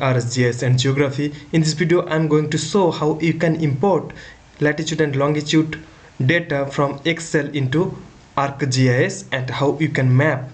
RS-GIS and geography. In this video I'm going to show how you can import latitude and longitude data from Excel into ArcGIS and how you can map.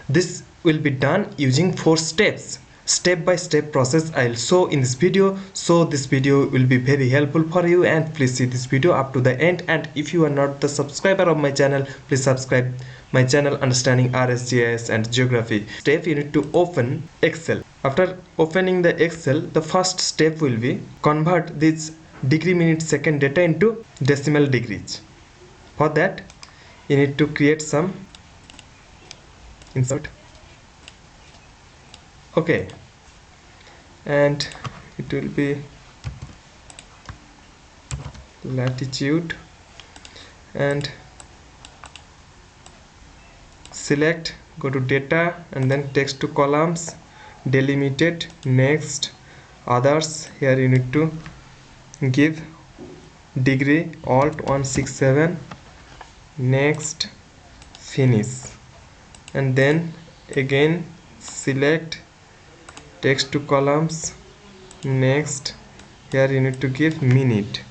This will be done using 4 steps. Step-by-step process I'll show in this video, so this video will be very helpful for you, and please see this video up to the end. And if you are not the subscriber of my channel, please subscribe my channel Understanding RS-GIS and Geography. Step, you need to open Excel. After opening the Excel, the first step will be convert this degree, minute, second data into decimal degrees. For that you need to create some insert. Okay, and it will be latitude, and select, go to data and then text to columns, delimited, next, others. Here you need to give degree, alt 167, next, finish, and then again select, text to columns, next. Here you need to give minute,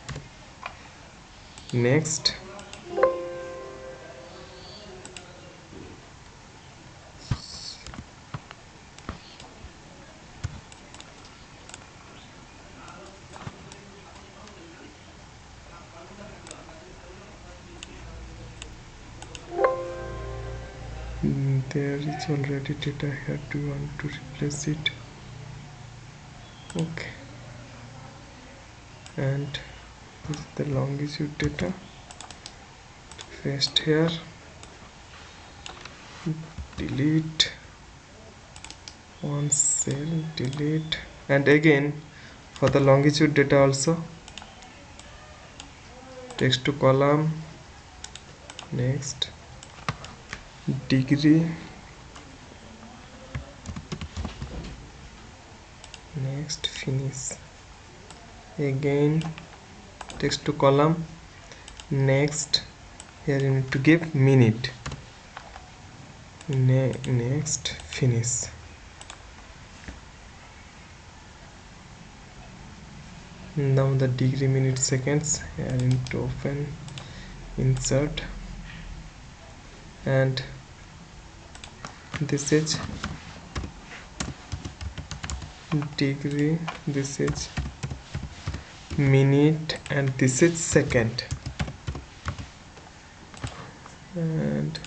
next, there is already data here. Do you want to replace it? Okay, and this is the longitude data. Paste here, delete one cell, delete, and again for the longitude data also, text to column, next, degree, next, finish, again text to column, next. Here you need to give minute, next, finish. Now the degree, minute, seconds. Here you need to open, insert, and this is degree, this is minute, and this is second, and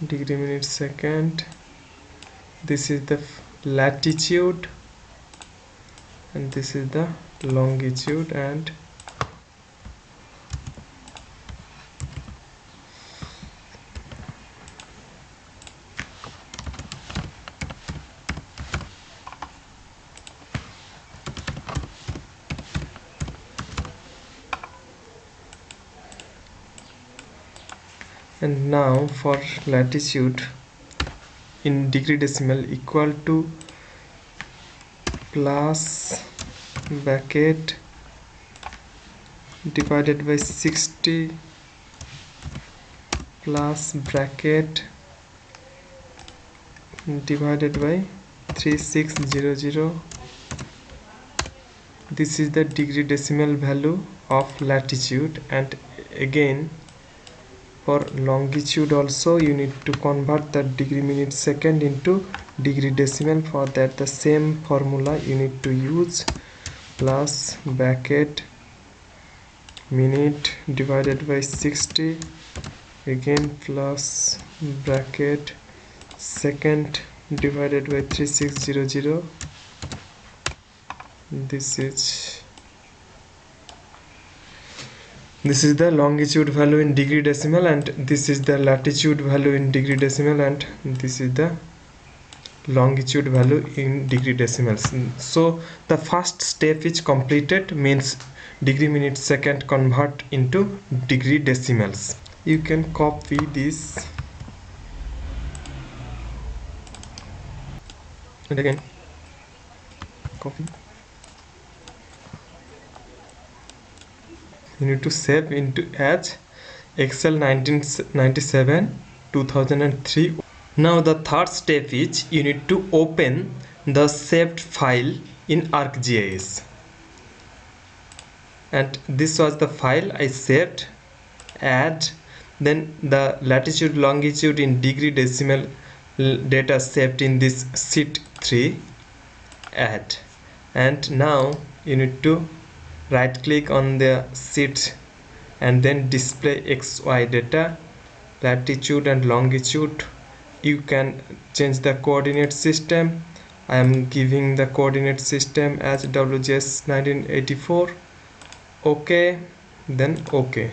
degree, minute, second. This is the latitude and this is the longitude, and now for latitude, in degree decimal, equal to plus bracket divided by 60 plus bracket divided by 3600. This is the degree decimal value of latitude, and again for longitude also you need to convert the degree, minute, second into degree decimal. For that the same formula you need to use, plus bracket minute divided by 60, again plus bracket second divided by 3600. This is the longitude value in degree decimal, and this is the latitude value in degree decimal, and this is the longitude value in degree decimals. So the first step is completed, means degree, minute, second convert into degree decimals. You can copy this and again copy, you need to save into as Excel 1997 2003. Now the third step is you need to open the saved file in ArcGIS, and this was the file I saved. Add, then the latitude longitude in degree decimal data saved in this sheet 3. Add, and now you need to right click on the sheet and then display XY data, latitude and longitude. You can change the coordinate system. I am giving the coordinate system as WGS 1984. OK, then OK.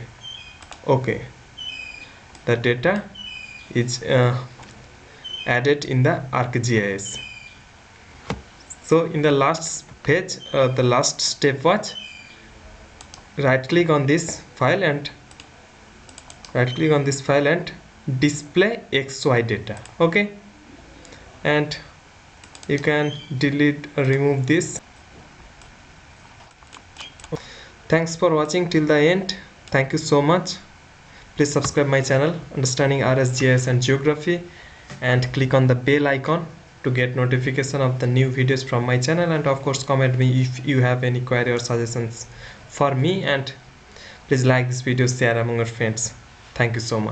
The data is added in the ArcGIS. So in the last page, the last step was right click on this file and display XY data. Okay, and you can delete or remove this. Thanks for watching till the end. Thank you so much. Please subscribe my channel Understanding RS-GIS and Geography, and click on the bell icon to get notification of the new videos from my channel, and of course comment me if you have any query or suggestions for me, and please like this video, share among your friends. Thank you so much.